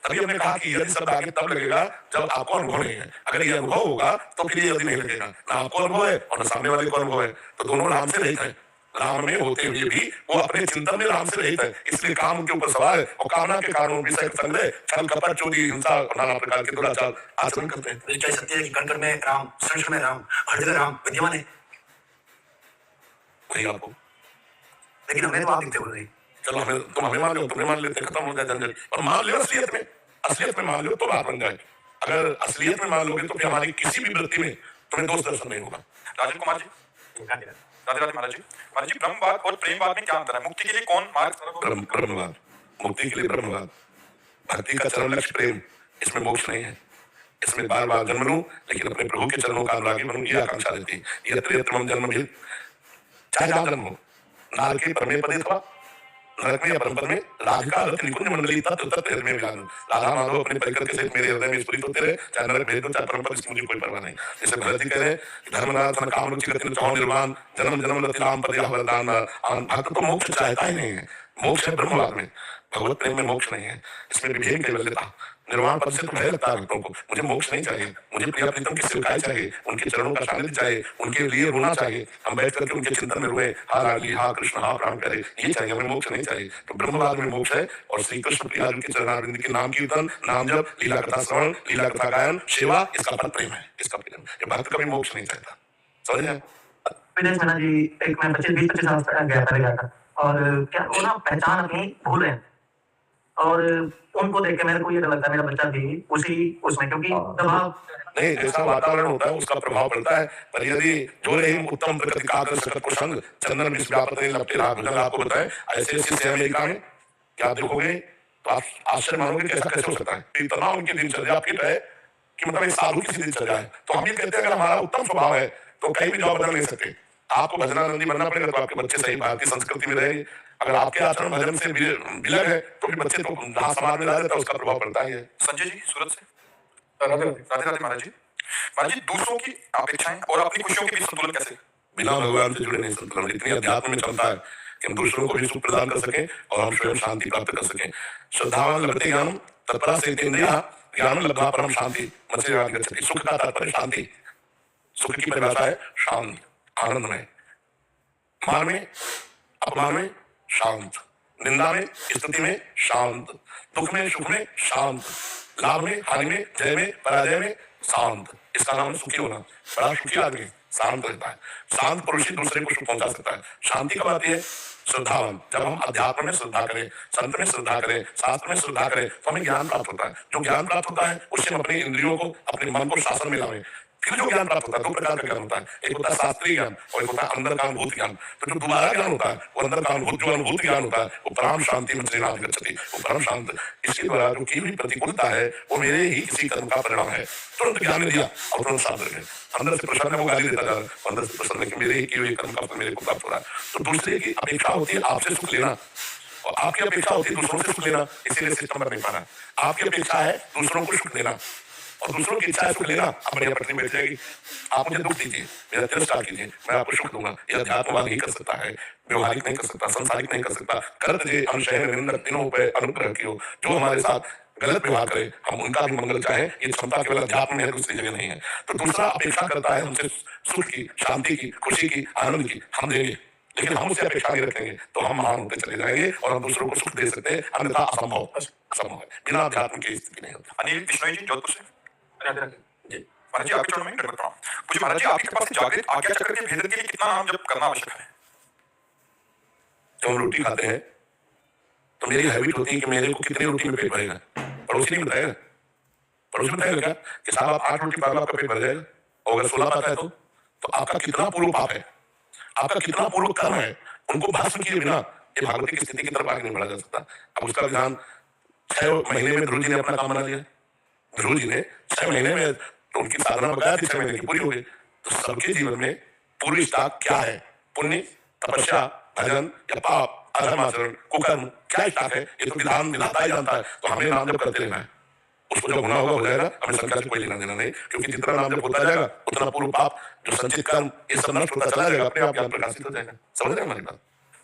तभी हमने कहा कि यदि शब्द आगे तब लगेगा जब आपको अनुभव नहीं है। अगर ये अनुभव होगा तो फिर ये यदि नहीं लगेगा, ना आपको अनुभव है और ना सामने वाले को अनुभव है, तो दोनों राम से रहित है। राम में होते हुए भी वो अपने चिंतन में राम से रहित है, इसलिए काम उनके ऊपर सवार है, और कामना के कारण विषय संग्रह, छल कपट, चोरी, हिंसा और नाना प्रकार के दुराचार आचरण करते हैं। क्या सत्य है कि कण कण में राम, क्षण क्षण में राम, हर जगह राम विद्यमान है? वही आपको, लेकिन हमें तो आप दिखते हो। चलो तुम हमें मान लो, तुम्हें मान लेते, खत्म हो जाए झंझट। और मान लो असलियत में मान लो तो बात बन जाए। अगर असलियत में मान लोगे तो फिर हमारी किसी भी वृत्ति में तुम्हें दोष दर्शन नहीं होगा। राजीव कुमार जी, राधे राधे महाराज जी। महाराज जी ब्रह्मवाद और प्रेमवाद में क्या अंतर है? मुक्ति के लिए कौन मार्ग? ब्रह्मवाद मुक्ति के लिए ब्रह्मवाद, भक्ति का चरम लक्ष्य प्रेम, इसमें मोक्ष नहीं है। इसमें बार बार जन्म लूं लेकिन अपने प्रभु के चरणों का अनुरागी बनूं, ये आकांक्षा रहती है। यत्र यत्र मम जन्म भी, चाहे जहां जन्म हो, नारके परमे पदे अथवा नरक में या परम पद में, राधिका रथ निकुंज मंडली तत् तत् हृदय में विराजमान। राधा माधव अपने परिकर के सहित मेरे हृदय में स्फुरित होते रहे, चाहे नरक भेज दो चाहे परम पद, इसकी मुझे कोई परवाह नहीं। जैसे भरत जी कह रहे हैं धर्मनाथ काम रुचि गति चाहो निर्वाण, जन्म जन्म रति राम पद यह वरदान। भक्त तो मोक्ष चाहता ही नहीं है, मोक्ष है ब्रह्मवाद में, भगवत प्रेम में मोक्ष नहीं है। इसमें विभेद केवल लेता निर्वाण पद से तो भय लगता है भक्तों को। मुझे मोक्ष नहीं चाहिए, मुझे प्रिया प्रीतम की सेवकाई चाहिए, उनके चरणों का सानिध्य चाहिए, उनके लिए रोना चाहिए, हम बैठ करके उनके चिंतन में रोए, हा रागी हा कृष्ण हा प्राण करे, ये चाहिए, हमें मोक्ष नहीं चाहिए। तो ब्रह्मवाद में मोक्ष है। और श्री कृष्ण प्रिया अर्जुन के चरणारविंद के नाम कीर्तन, नाम जप, लीला कथा श्रवण, लीला कथा गायन, सेवा, इसका फल प्रेम है, इसका प्रेम। ये भक्त कभी मोक्ष नहीं चाहता, समझ जाए। विदेश में ना जी, एक मैं 25 साल गया था और क्या वो ना पहचान अपनी भूल रहे हैं और उनको देख के मेरे को ये लगता है मेरा बच्चा भी उसी उसमें, क्योंकि दबाव नहीं, जैसा वातावरण होता है उसका प्रभाव पड़ता है। पर यदि जो रही उत्तम प्रकृति का आकर सकत को संग चंदन में व्यापत नहीं लपटे रहा, भजन आपको बताए ऐसे ऐसे अमेरिका में क्या देखोगे तो आप आश्चर्य मानोगे कि ऐसा कैसे हो सकता है। इतना उनकी दिनचर्या फिट है कि मतलब एक साधु की दिनचर्या है। तो हम ये कहते हैं अगर हमारा उत्तम स्वभाव है तो कहीं भी जॉब बदल नहीं सकते। आपको भजनानंदी बनना पड़ेगा तो आपके बच्चे सही भारतीय संस्कृति में रहेंगे। अगर आपके आचरण भजन से विलग है तो फिर बच्चे तो जहां समाज में रह जाता है उसका प्रभाव पड़ता है। संजय जी सूरत से। राधे राधे महाराज जी। महाराज जी, दूसरों की अपेक्षाएं और अपनी खुशियों के बीच संतुलन कैसे? बिना भगवान से जुड़े नहीं संतुलन। इतनी अध्यात्म में क्षमता है कि हम दूसरों को भी सुख प्रदान कर सकें और हम स्वयं शांति प्राप्त कर सकें। श्रद्धावान लभते ज्ञानम तत्परा सेतेन्द्रियः ज्ञानम लब्ध्वा परम शांति मत्स्यवान गच्छति। सुख का तात्पर्य शांति। सुख की परिभाषा है शांत, आनंदमय, मान में अपमान में शांत, निंदा में स्तुति में शांत, दुख में सुख में शांत, लाभ में हानि में जय में पराजय में शांत। इसका नाम सुखी होना। बड़ा सुखी आदमी शांत रहता है। शांत पुरुष ही दूसरे को सुख पहुंचा सकता है। शांति कब आती है? श्रद्धावान। जब हम अध्यात्म में श्रद्धा करें, संत में श्रद्धा करें, शास्त्र में श्रद्धा करें तो हमें ज्ञान प्राप्त होता है। जो ज्ञान प्राप्त होता है उससे हम अपनी इंद्रियों को, अपने मन को शासन में लाएं। फिर जो ज्ञान प्राप्त होता है, दो प्रकार का ज्ञान होता है, एक होता है शास्त्रीय ज्ञान और एक होता है अंदर का अनुभूत ज्ञान। तो जो दोबारा ज्ञान होता है वो अंदर का अनुभूत, जो अनुभूत ज्ञान होता है वो परम शांति में श्रीनाथ गच्छति, वो परम शांत। इसके द्वारा जो की हुई प्रतिकूलता है वो मेरे ही किसी कर्म का परिणाम है। तुरंत ज्ञान दिया और तुरंत शांत रहे। अंदर से प्रसन्न है वो गाली देता जा रहा है, अंदर से प्रसन्न है कि मेरे ही की हुई कर्म का फल मेरे को प्राप्त हो रहा है। तो दूसरे की अपेक्षा होती है आपसे सुख लेना और आपकी अपेक्षा होती है दूसरों से सुख लेना। इसीलिए सिस्टम बन नहीं पाना। आपकी अपेक्षा है दूसरों को सुख देना और दूसरों की इच्छा है सुख लेना। अब बढ़िया पत्नी बैठ जाएगी, आप मुझे दुख दीजिए, मेरा तिरस्कार कीजिए, मैं आपको सुख दूंगा। यह अध्यात्मवाद नहीं कर सकता है, व्यवहारिक नहीं कर सकता, संसारिक नहीं कर सकता। करत जे अंशय निंदन तीनों पे अनुग्रह कियो। जो हमारे साथ गलत व्यवहार करे हम उनका भी मंगल चाहे, ये क्षमता केवल अध्यात्म में है, दूसरी जगह नहीं है। तो दूसरा अपेक्षा करता है हमसे सुख की, शांति की, खुशी की, आनंद की, हम देंगे, लेकिन हम उसे अपेक्षा नहीं रखेंगे तो हम महान होते चले जाएंगे और हम दूसरों को सुख दे सकते हैं। अन्यथा असंभव है, बिना अध्यात्म की स्थिति नहीं होती। अनिल बिश्नोई जी जोधपुर से। जी महाराज जी, आपके चरणों में दंडवत प्रणाम। मुझे महाराज जी आपके कृपा से जागृत आज्ञा चक्र के भेदन के लिए कितना नाम जप करना आवश्यक है? जब हम रोटी खाते हैं तो मेरी हैबिट होती है कि मेरे को कितनी रोटी में पेट भरेगा। पड़ोसी नहीं बताएगा, पड़ोसी बताएगा क्या कि साहब आप 8 रोटी खा लो आपका पेट भर जाएगा। और अगर 16 पाता है तो आपका कितना पूर्व पाप है, आपका कितना पूर्व कर्म है, उनको भाषण किए बिना ये भागवती की स्थिति की तरफ आगे नहीं बढ़ा जा सकता। अब उसका ध्यान 6 महीने में ध्रुव जी ने अपना काम बना लिया। ध्रुव जी ने 6 महीने में तो उनकी साधना बताया थी, 6 महीने की पूरी हो गई। तो सबके जीवन में पूर्व स्टाक क्या है? पुण्य, तपस्या, भजन या पाप, अधर्म आचरण, कुकर्म, क्या स्टाक है? ये तो विधान विधाता ही जानता है। तो हमें नाम जब करते रहना है, उसको जब होना होगा हो जाएगा, हमें संख्या से कोई लेना देना नहीं। क्योंकि जितना नाम जब होता जाएगा उतना पूर्व पाप जो संचित कर्म ये सब नष्ट होता चला जाएगा, अपने आप ज्ञान प्रकाशित हो जाएगा। समझ रहे हैं हमारी बात?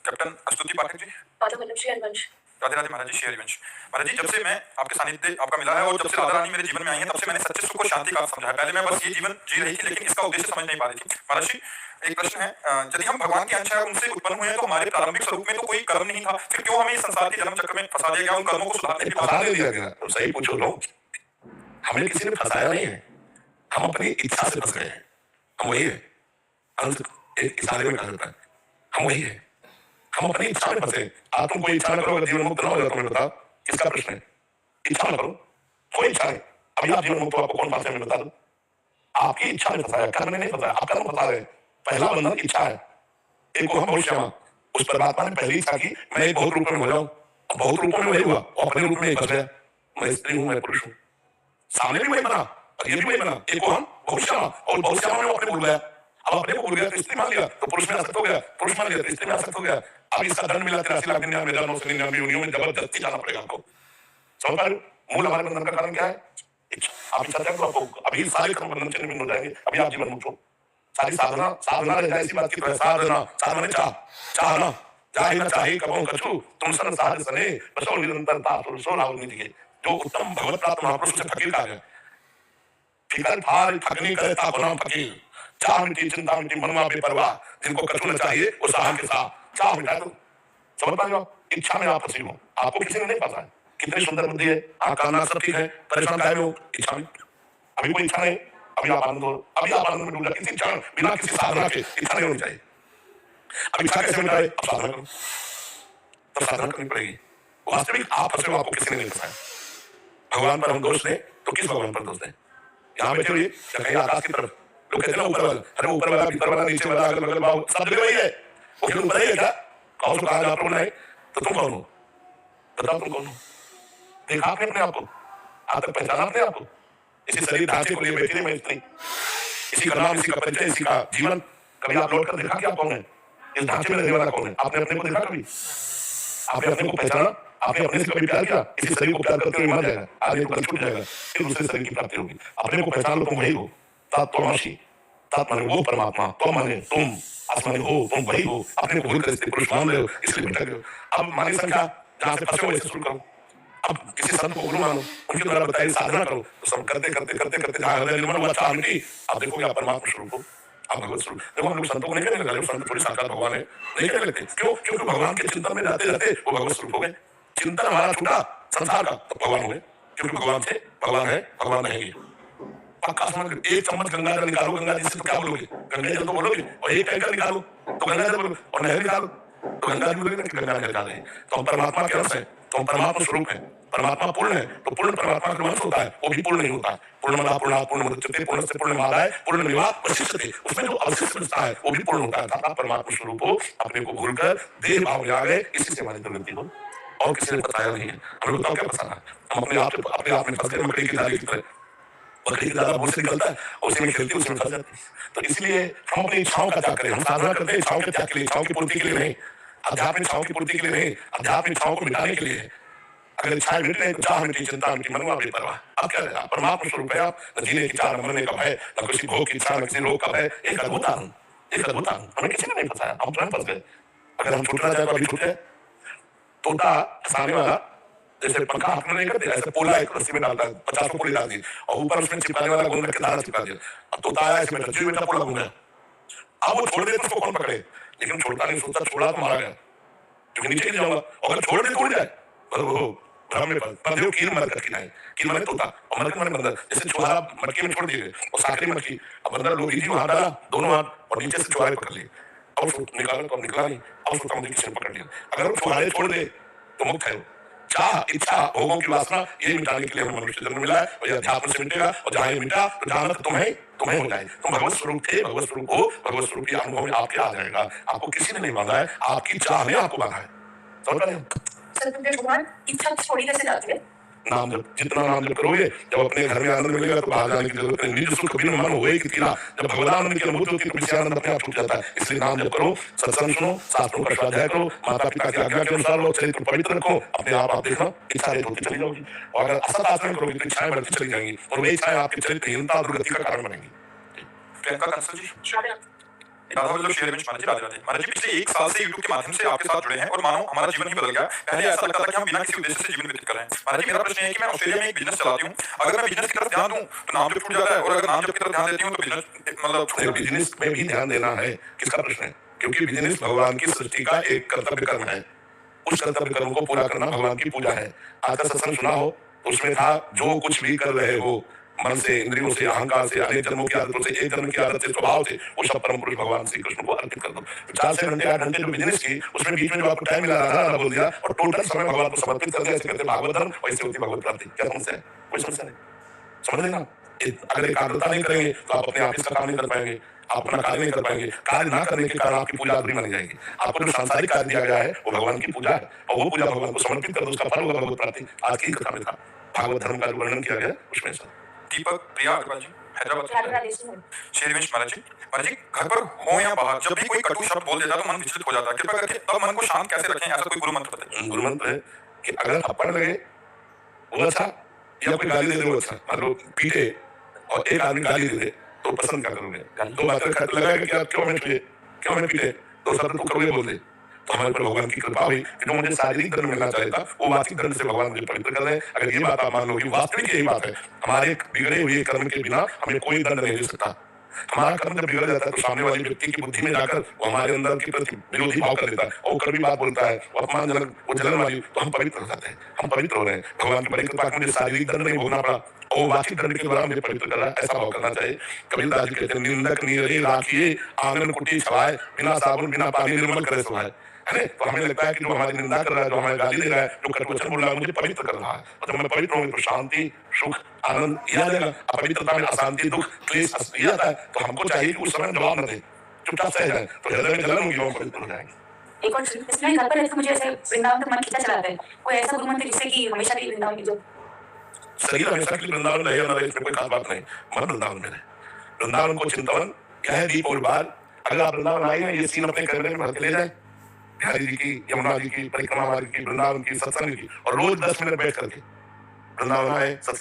कैप्टन अस्तुति पाठक जी। राधे राधे महाराज जी, श्री हरिवंश। महाराज जी, जब से मैं आपके सानिध्य आपका मिला है और जब से राधा रानी मेरे जीवन में आई है तब से मैंने सच्चे सुख को शांति का समझा है। पहले मैं बस ये जीवन जी रही थी लेकिन इसका उद्देश्य समझ नहीं पा रही थी। महाराज जी, एक प्रश्न है, यदि हम भगवान के अंश उनसे उत्पन्न हुए हैं तो हमारे प्रारंभिक स्वरूप में तो कोई कर्म नहीं था, फिर क्यों हमें इस संसार के जन्म चक्र में फंसा दिया गया? उन कर्मों को सुधारने के लिए फंसा दिया गया। तो सही पूछो लोग, हमें किसी ने फंसाया नहीं है, हम अपनी इच्छा से फंस गए हैं। हम वही है, अंत एक इशारे में कहा जाता है, हम वही है, हम अपनी इच्छा में फंसे। आप तुम कोई इच्छा न करो, जीवन मुक्त न हो जाओ, तुम्हें बताओ किसका प्रश्न है? इच्छा न करो, कोई इच्छा नहीं। अभी आप जीवन मुक्त हो, आपको कौन फंसे में बता दो? आपकी इच्छा में फंसाया, कर्म ने नहीं फंसाया, आप कर्म फंसा रहे। पहला बंधन इच्छा है। एक को हम भविष्य, उस परमात्मा ने पहली इच्छा की मैं एक बहुत रूप में हो जाऊं, अब बहुत रूपों में वही हुआ, और अपने रूप में ही फंस गया। मैं स्त्री हूँ, मैं पुरुष हूँ, सामने भी वही बना और ये भी वही बना, एक को हम बहुत श्यामा, और बहुत श्यामा में वो अपने भूल गया। अब अपने को भूल गया तो स्त्री मान लिया तो पुरुष में आसक्त हो गया, पुरुष मान लिया तो स्त्री में आसक्त हो गया। अब इसका दंड मिला 83,99,999 योनियों में जबरदस्ती जाना पड़ेगा आपको। समझ पा रहे हो? मूल हमारे बंधन का कारण क्या है? इच्छा। आप इच्छा करो, आपको अभी सारे कर्म बंधन से निवृत्त हो जाएंगे। अभी आप जीवन मुक्त हो। सारी साधना साधना रह जाए, इसी बात की तरह साधना साधना चाह चाहना चाहे ना चाहे कबहू कछु तुम सन साध सने बसो निरंतरता सो राहुल निधि के। जो उत्तम भगवत प्राप्त महापुरुष से फकीर का है, फिकर फार थकनी करे ताको नाम फकीर, चाह मिटी चिंता मिटी मनवा बेपरवाह, जिनको कछु न चाहिए वो साह के साथ चाह मिटा दो। समझ पा रहे हो? इच्छा में आप फंसी हो, आपको किसी ने नहीं पता है। कितनी सुंदर बुद्धि है, आंख कान सब ठीक है, परेशान काहे में हो? इच्छा में। अभी कोई इच्छा नहीं, अभी आप आनंद हो, अभी आप आनंद में डूब जाए। किसी इच्छा बिना किसी साधना के इच्छा नहीं होनी चाहिए। अब इच्छा कैसे मिटाए? अब साधना करो, तब साधना करनी पड़ेगी। वास्तविक आप फंसे हो, आपको किसी ने नहीं फंसाया। भगवान पर हम दोष दें तो किस भगवान पर दोष दें? यहाँ बैठे हुए या कहीं आकाश की तरफ लोग कहते हैं ना ऊपर वाला, अरे ऊपर वाला भीतर वाला नीचे वाला अगल बगल बाहु सब जगह वही है। वो क्यों ऊपर ही है क्या? कौन सा कहा आप लोग नहीं तो तुम कौन हो? बताओ तुम कौन हो? देखा आपने अपने आपको? आज तक पहचाना आपने आपको? इसी शरीर ढांचे को लिए बैठी नहीं मैं इतनी, इसी का नाम, इसी का परिचय, इसी का जीवन। कभी आप लौट कर देखा कि आप कौन है? इस ढांचे में रहने वाला कौन है? आपने अपने को देखा कभी? आपने अपने को पहचाना? आपने अपने से कभी प्यार किया? इसी शरीर को प्यार करते हुए मर जाएगा, आगे को छूट जाएगा, फिर दूसरे शरीर की प्राप्ति होगी। अपने को पहचान लो, तुम वही हो। तत्त्वमसि, तत् माने वो परमात्मा, तुम माने तुम, आसमानी हो, तुम वही हो। अपने को भूल कर स्त्री पुरुष मान रहे हो, इसलिए भटक रहे हो। अब मानी संख्या जहां से फंसे हो वैसे शुरू करो। अब किसी संत को गुरु मानो, उनके द्वारा बताई साधना करो, तो सब करते करते करते करते जहां हृदय निर्मल हुआ चाह मिटी, अब देखोगे आप परमात्मा स्वरूप हो, आप भगवत स्वरूप। देखो हम लोग संतों को नहीं कहने लगे, संत थोड़ी साक्षात भगवान है नहीं कहने लगते। क्यों? क्योंकि भगवान के चिंतन में जाते जाते वो भगवत स्वरूप हो गए। चिंतन हमारा छूटा संसार का तो भगवान हो गए, क्योंकि भगवान थे, भगवान है, भगवान रहेंगे। पक्का समझ लो। एक चम्मच गंगा जल निकालो, गंगा जी से तो क्या बोलोगे? गंगा जल तो बोलोगे, और एक टैंकर निकालो तो गंगा जल बोलोगे, और नहर निकालो तो गंगा जी बोलोगे कि गंगा नहर जा रहे हैं। तो हम परमात्मा के अंश है, तो हम परमात्मा स्वरूप है। परमात्मा पूर्ण है तो पूर्ण परमात्मा का अंश होता है, वो भी पूर्ण नहीं होता। पूर्णमदा पूर्णात् पूर्णमुदच्यते पूर्णस्य पूर्णमादाय पूर्णमेवात् वशिष्यते, उसमें जो अवशिष्ट बचता है वो भी पूर्ण होता है। आप परमात्मा स्वरूप हो, अपने को भूलकर देह भाव में आ गए, इसी से हमारी दुर्गति हो। और किसी ने बताया नहीं है, हमें बताओ क्या बताना है? हम अपने आप में फंस गए मकड़ी की दाली की तरह। बकरी का दाना भूल से निकलता है, उसी में खेलती है, उसी में फंस जाती है। तो इसलिए हम अपनी इच्छाओं का त्याग करें। हम साधना करते हैं इच्छाओं के त्याग के लिए, इच्छाओं की पूर्ति के लिए नहीं। अध्यात्म इच्छाओं की पूर्ति के लिए नहीं, अध्यात्म इच्छाओं को मिटाने के लिए। अगर इच्छाएं मिट रही तो चाह मिटी, चिंता मिटी, मनवा बेपरवाह। अब क्या रहेगा? परमात्मा स्वरूप है आप। न जीने की चाह, न मरने का भय, न किसी भोग की इच्छा, न किसी रोग का भय। एक अद्भुत आनंद, एक अद्भुत आनंद। हमें किसी ने नहीं फंसाया, हम स्वयं फंस गए। अगर हम छूटना चाहे तो अभी छूटे। तोता सामने वाला जैसे पंखा हाथ में नहीं करते, ऐसे पोला एक रस्सी में डालता है, 50 को पोली डाल दी और ऊपर उसमें चिपकाने वाला गोंद रख के धारा चिपका दिया। अब तोता आया इसमें रज्जू में पोला घूम गया। अब वो छोड़ दे तो उसको कौन पकड़े? लेकिन छोड़ता नहीं, सोचता छोड़ा तो मारा गया, क्योंकि नीचे गिर जाऊंगा। और अगर छोड़ दे तो उड़ जाए, भ्रम में पड़ गए। कील मर करके नहीं, कील माने तोता और मर माने बंदर। जैसे चूहा मटकी में छोड़ दिए और साकरी मटकी, अब बंदर लोग इजी हाथ डाला, दोनों हाथ, और नीचे से चुहारे पकड़ लिए। और उसको निकाला तो निकला नहीं, और उसको कमरे किसी ने पकड़ लिया। अगर वो चुहारे छोड़ दे तो मुक्त है। चाह, इच्छा, भोगों की वासना, ये मिटाने के लिए हमें मनुष्य जन्म मिला है, और ये अध्यात्म से मिटेगा। और जहां ये मिटा तो जहां तक तुम्हें हो जाए। तुम भगवत स्वरूप थे, भगवत स्वरूप हो, भगवत स्वरूप के अनुभव में आपके आ जाएगा। आपको किसी ने नहीं मांगा है, आपकी चाह ने आपको मांगा है। समझ रहे हैं? सर भगवान इच्छा छोड़ी कैसे जाती है? नाम जप, जितना नाम जप करोगे, जब अपने घर में आनंद मिलेगा तो बाहर जाने की जरूरत नहीं। निज सुख बिन मन होए कि तीरा, जब भगवान की अनुभूति होती है तो विषय आनंद अपने आप छूट जाता है। इसलिए नाम जप करो, सत्संग सुनो, शास्त्रों का स्वाध्याय करो, माता पिता की आज्ञा के अनुसार लो, चरित्र पवित्र रखो। अपने आप देखना इच्छा रहित होती चली जाओगी। और अगर असत आचरण करोगे तो इच्छाएं बढ़ती चली जाएंगी, और वही इच्छाएं आपकी चरित्रहीनता और दुर्गति का कारण बनेंगी। प्रियंका कंसल जी, राधा वल्लभ शेरविंश महाराज जी, राधे राधे। महाराज जी, पिछले 1 साल से यूट्यूब के माध्यम से आपके साथ जुड़े हैं और मानो हमारा जीवन ही बदल गया। पहले ऐसा लगता था कि हम बिना किसी उद्देश्य से जीवन व्यतीत कर रहे हैं। महाराज जी, मेरा प्रश्न है कि मैं ऑस्ट्रेलिया में एक बिजनेस चलाती हूँ, अगर मैं बिजनेस की तरफ ध्यान दूं तो नाम जब छूट जाता है, और अगर नाम जब की तरफ ध्यान देती हूँ तो बिजनेस मतलब बिजनेस में भी ध्यान देना है। किसका प्रश्न है? क्योंकि बिजनेस भगवान की सृष्टि का एक कर्तव्य कर्म है। उस कर्तव्य कर्म को पूरा करना भगवान की पूजा है। आज का सत्संग सुना हो तो उसमें था, जो कुछ भी कर रहे हो मन से, इंद्रियों से, अहंकार से, अनेक जन्मों की आदतों से, एक जन्म की आदत से, स्वभाव से, वो सब परम पुरुष भगवान श्री कृष्ण को अर्पित कर दो। 4 से घंटे 8 घंटे जो बिजनेस की, उसमें बीच में जो आपको टाइम मिला राधा बोल दिया, और टोटल समय भगवान को समर्पित कर दिया। ऐसे करते भागवत धर्म, वैसे होती भगवत प्राप्ति। क्या समस्या है? कोई समस्या नहीं। समझ लेना, अगर एकाग्रता नहीं करेंगे तो आप अपने आप इसका काम नहीं कर पाएंगे। आप अपना कार्य नहीं कर पाएंगे। कार्य ना करने के कारण आपकी पूजा अधूरी मानी जाएगी। आपको जो सांसारिक कार्य दिया गया है वो भगवान की पूजा है, और वो पूजा भगवान को समर्पित कर दो, उसका फल होगा भगवत प्राप्ति। आज की कथा में था भागवत धर्म का जो वर्णन किया गया उसमें से। दीपक प्रिया अग्रवाल जी, हैदराबाद से। राधे राधे जी। शेरविंश महाराज जी, महाराज जी घर पर हो या बाहर जब भी कोई कटु शब्द बोल देता तो मन विचलित हो जाता है, कृपया करके तब मन को शांत कैसे रखें, ऐसा कोई गुरु मंत्र बताइए। गुरु मंत्र है कि अगर थप्पड़ लगे वो अच्छा, या कोई गाली दे दे वो अच्छा। मान लो पीटे और एक आदमी गाली दे दे तो पसंद क्या करोगे? दो बातें लगाएगा कि आप क्यों हमें पीटे, दो शब्द तो करोगे बोल दे। तो हमारे पर भगवान की कृपा हुई कि जो मुझे शारीरिक दंड मिलना चाहिए था वो वास्तविक दंड से भगवान मुझे पवित्र कर रहे हैं। अगर ये बात आप मान लो कि वास्तविक यही बात है, हमारे बिगड़े हुए कर्म के बिना हमें कोई दंड नहीं दे सकता। हमारा कर्म जब बिगड़ जाता है तो सामने वाले व्यक्ति की बुद्धि में जाकर वो हमारे अंदर के प्रति विरोधी भाव कर देता है, और कड़वी बात बोलता है, वो अपमानजनक, वो जलन वाली, तो हम पवित्र हो जाते हैं, हम पवित्र हो रहे हैं। भगवान की बड़ी कृपा मुझे शारीरिक दंड नहीं भोगना पड़ा, और वास्तविक दंड के द्वारा मुझे पवित्र कर रहा है, ऐसा भाव करना चाहिए। कबीरदास जी कहते हैं, निंदक नीरे राखिए आंगन कुटी छवाए, बिना साबुन बिना पानी निर्मल करे सुहाए। है ना? तो हमें लगता है कि जो हमारी निंदा कर रहा है, जो हमें गाली दे रहा है, जो कटवचन बोल रहा है, मुझे पवित्र कर रहा है, और जब मैं पवित्र होंगे तो शांति, सुख, आनंद ये आ जाएगा। अपवित्रता में अशांति, दुख, क्लेश ये आता है, तो हमको चाहिए कि उस समय जवाब न दे, चुपचाप सह जाए, तो हृदय में जलन होगी, हम पवित्र हो जाएंगे। एक और चीज, इसमें घर पर रहते मुझे ऐसे वृंदावन तक मन खींचा चला जाता है, कोई ऐसा गुरु मंत्र जिससे कि हमेशा के लिए वृंदावन की जो शरीर हमेशा के लिए वृंदावन रहे या न रहे, इसमें कोई खास बात नहीं, मन वृंदावन में रहे। वृंदावन को चिंतवन क्या है, दीप और बार। अगर आप वृंदावन आए हैं, ये सीन अपने करने में भर के ले जाए, बिहारी जी की, यमुना जी की परिक्रमा, की वृंदावन की, सत्संग की, और रोज 10 मिनट बैठ करके वृंदावन आए,